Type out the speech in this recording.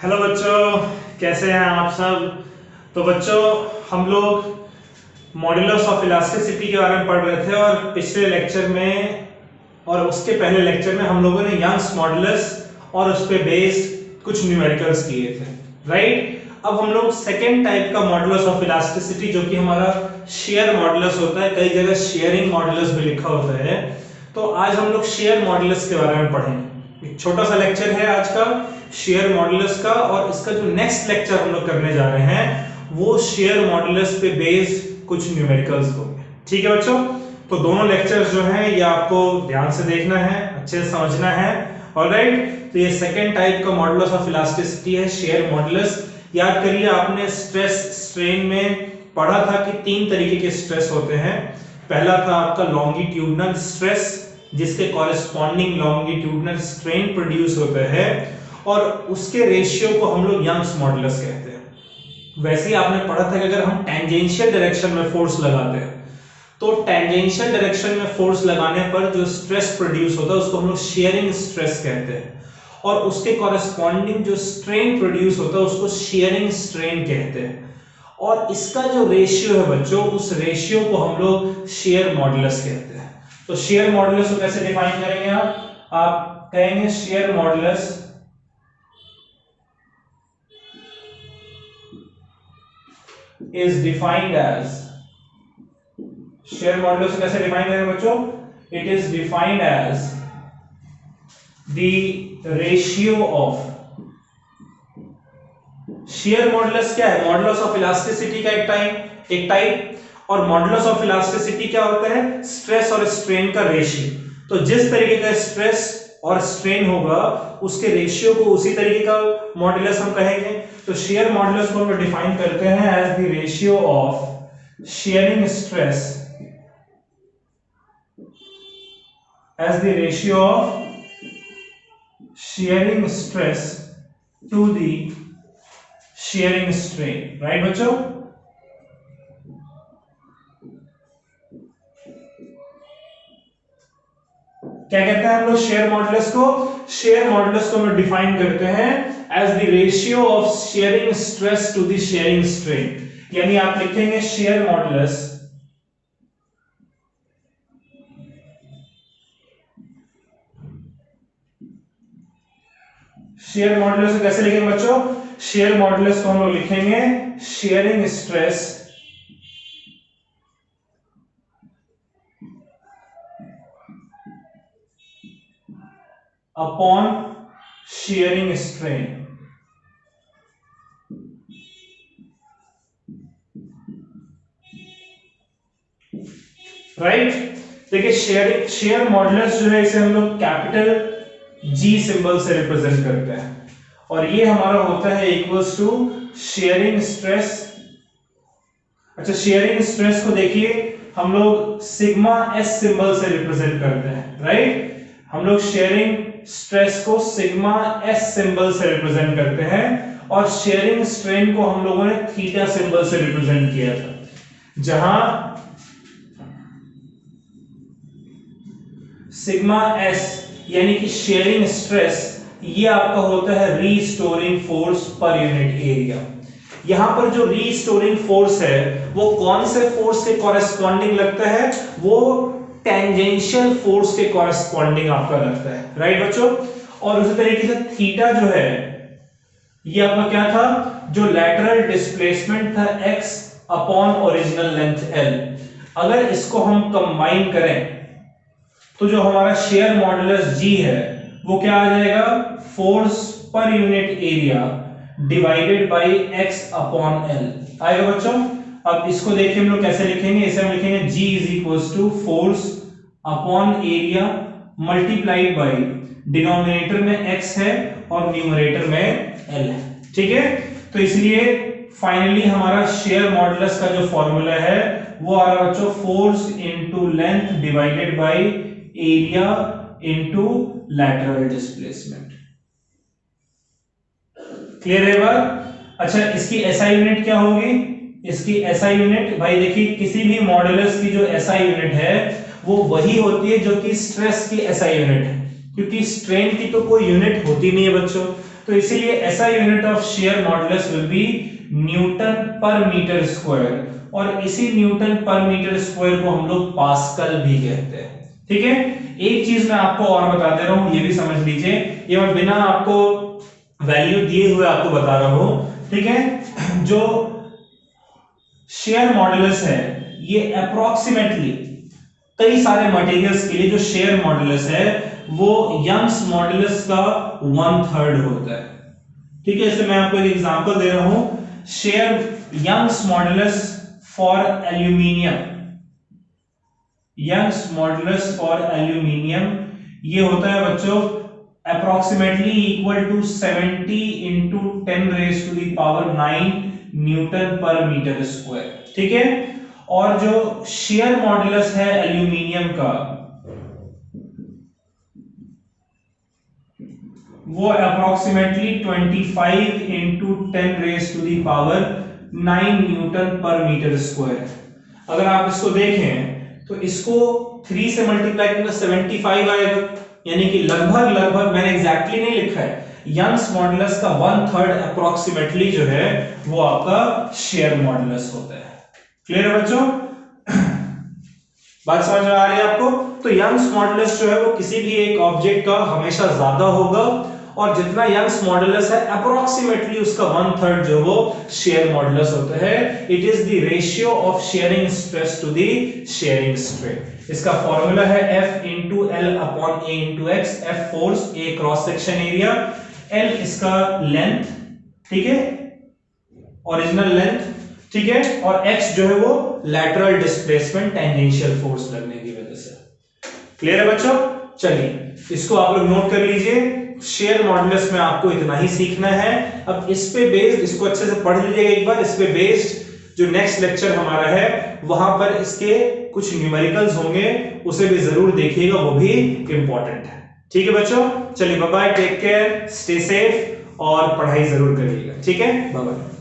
Hello बच्चों, कैसे हैं आप सब। तो बच्चों, हम लोग मॉड्यूलस ऑफ इलास्टिसिटी के बारे में पढ़ रहे थे और पिछले लेक्चर में और उसके पहले लेक्चर में हम लोगों ने यंग्स मॉड्यूलस और उस पे बेस्ड कुछ न्यूमेरिकल्स किए थे, राइट। अब हम लोग सेकेंड टाइप का मॉड्यूलस ऑफ इलास्टिसिटी, जो कि हमारा शेयर मॉड्यूलस होता है, कई जगह शेयरिंग मॉड्यूलस भी लिखा होता है, तो आज हम लोग शेयर मॉड्यूलस के बारे में पढ़ेंगे। एक छोटा सा लेक्चर है आज का शेयर मॉड्यूलस का, और इसका जो नेक्स्ट लेक्चर हम लोग करने जा रहे हैं वो शेयर मॉड्यूलस पे बेस्ड कुछ न्यूमेरिकल्स होंगे। ठीक है बच्चों, तो दोनों लेक्चर्स जो हैं ये आपको ध्यान से देखना है, अच्छे से समझना है। ऑलराइट, तो ये सेकेंड टाइप का मॉड्यूलस ऑफ इलास्टिसिटी है, शेयर मॉड्यूलस। याद करिए, आपने स्ट्रेस स्ट्रेन में पढ़ा था कि तीन तरीके के स्ट्रेस होते हैं। पहला था आपका लॉन्गिट्यूडनल स्ट्रेस, जिसके कॉरेस्पॉन्डिंग लॉन्गिट्यूडनल स्ट्रेन प्रोड्यूस होता है, और उसके रेशियो को हम लोग यंग्स मॉडुलस कहते हैं। वैसे ही आपने पढ़ा था कि अगर हम टेंजेंशियल डायरेक्शन में फोर्स लगाते हैं तो टेंजेंशियल डायरेक्शन में फोर्स लगाने पर जो स्ट्रेस प्रोड्यूस होता है उसको हम लोग शेयरिंग स्ट्रेस कहते हैं, और उसके कॉरेस्पॉन्डिंग जो स्ट्रेन प्रोड्यूस होता है उसको शेयरिंग स्ट्रेन कहते हैं। और इसका जो रेशियो है बच्चों, उस रेशियो को हम लोग शेयर मॉडुलस कहते हैं। तो शेयर मॉडुलस को कैसे डिफाइन करेंगे आप कहेंगे share modulus is defined as, share modulus कैसे डिफाइन करेंगे बच्चों, it is defined as the ratio of, share modulus क्या है, मॉडुलस ऑफ इलास्टिसिटी का एक टाइप, और मॉडुलस ऑफ इलास्टिसिटी क्या होता है, स्ट्रेस और स्ट्रेन का रेशियो। तो जिस तरीके का स्ट्रेस और स्ट्रेन होगा उसके रेशियो को उसी तरीके का मॉडुलस हम कहेंगे। तो शेयर मॉडुलस को हम डिफाइन करते हैं as the ratio of shearing stress, as the ratio of shearing stress to the shearing strain, right बच्चों। क्या कहते हैं हम लोग शेयर मॉडुलस को, शेयर मॉडुलस को हम डिफाइन करते हैं as the ratio of shearing stress to the shearing strain. यानी आप लिखेंगे शेयर मॉडुलस को कैसे लिखेंगे बच्चों, शेयर मॉडुलस को हम लोग लिखेंगे sharing stress upon sharing strain, right. देखिए शेयर मॉडुलस जो है इसे हम लोग कैपिटल जी सिंबल से रिप्रेजेंट करते हैं, और ये हमारा होता है इक्वल्स टू शेयरिंग स्ट्रेस। अच्छा, शेयरिंग स्ट्रेस को देखिए हम लोग सिग्मा एस सिंबल से रिप्रेजेंट करते हैं, राइट। हम लोग शेयरिंग स्ट्रेस को सिग्मा एस सिंबल से रिप्रेजेंट करते हैं, और शेयरिंग स्ट्रेन को हम लोगों ने थीटा सिंबल से रिप्रेजेंट किया था, जहां सिग्मा एस यानी कि शेयरिंग स्ट्रेस ये आपका होता है restoring force per unit area. यहां पर जो रीस्टोरिंग फोर्स है वो कौन से फोर्स के कॉरेस्पॉन्डिंग लगता है, वो टेंजेंशियल फोर्स के कॉरेस्पॉन्डिंग आपका लगता है, राइट बच्चों। और उसी तरीके से थीटा जो है ये आपका क्या था, जो लैटरल डिस्प्लेसमेंट था x upon original length l। अगर इसको हम कंबाइन करें तो जो हमारा शेयर मॉडुलस g है वो क्या आ जाएगा, force per unit area divided by x upon l आएगा बच्चों। अब इसको देखिए हम लोग कैसे लिखेंगे, इसे हम लिखेंगे g is equals to force upon area multiplied by, denominator में x है और न्यूमरेटर में l है, ठीक है। तो इसलिए फाइनली हमारा शेयर मॉडुलस का जो फॉर्मूला है वो आ रहा बच्चों, force into length divided by area into lateral displacement. Clear है बात। अच्छा, इसकी एसआई यूनिट क्या होगी, इसकी एसआई यूनिट भाई देखिए, किसी भी मॉडुलस की जो एसआई यूनिट है वो वही होती है जो कि स्ट्रेस की एसआई यूनिट है, क्योंकि स्ट्रेन की तो कोई यूनिट होती नहीं है बच्चों, तो इसीलिए ऐसा unit of share modulus will be Newton पर मीटर स्क्वायर, और इसी न्यूटन पर मीटर स्क्वायर को हम लोग पास्कल भी कहते हैं। ठीक है, एक चीज मैं आपको और बता दे रहा हूं, ये भी समझ लीजिए, ये मैं बिना आपको वैल्यू दिए हुए आपको बता रहा हूं। ठीक है, जो शेयर मॉडुलस है ये अप्रोक्सीमेटली कई सारे मटेरियल्स के लिए जो शेयर मॉडुलस है वो यंग्स मॉडुलस का 1/3 होता है। ठीक है, इससे मैं आपको एक एग्जांपल दे रहा हूं, shear Young's modulus for aluminium, Young's modulus for aluminium ये होता है बच्चों approximately equal to 70 into 10⁻⁹ newton पर मीटर स्क्वायर। ठीक है, और जो शेयर मॉडुलस है एल्यूमिनियम का वो अप्रोक्सीमेटली 25 इंटू 10⁻⁹ न्यूटन पर मीटर स्क्वायर। अगर आप इसको देखें तो इसको 3 से मल्टीप्लाई करेंगे 75 आएगा, यानी कि लगभग मैंने एग्जैक्टली नहीं लिखा है, यंग्स मॉडुलस का 1/3 अप्रोक्सीमेटली जो है वो आपका शेयर मॉडुलस होता है। क्लियर है बच्चों? बात समझ में आ रही है आपको? तो यंग्स मॉडुलस जो है वो किसी भी एक ऑब्जेक्ट का हमेशा ज्यादा होगा, और जितना यंग्स मॉडुलस है अप्रोक्सीमेटली उसका 1/3 जो वो शेयर मॉडुलस होता है। It is the ratio of shearing stress to the shearing strain. इसका फॉर्मूला है F into L upon A into x. F force, A cross section area, L इसका length, ठीक है, ओरिजिनल लेंथ, ठीक है, और x जो है वो लैटरल डिस्प्लेसमेंट टेंजेंशियल फोर्स लगने की वजह से। क्लियर है बच्चों? चलिए इसको आप लोग नोट कर लीजिए, शेयर मॉडुलस में आपको इतना ही सीखना है। अब इस पे बेस्ड, इसको अच्छे से पढ़ लीजिएगा एक बार, इस पे बेस्ड जो नेक्स्ट लेक्चर हमारा है वहां पर इसके कुछ न्यूमेरिकल्स होंगे, उसे भी जरूर देखिएगा, वो भी इंपॉर्टेंट है। ठीक है बच्चों, चलिए bye bye, take care, stay safe और पढ़ाई जरूर करिएगा। ठीक है, बाय बाय।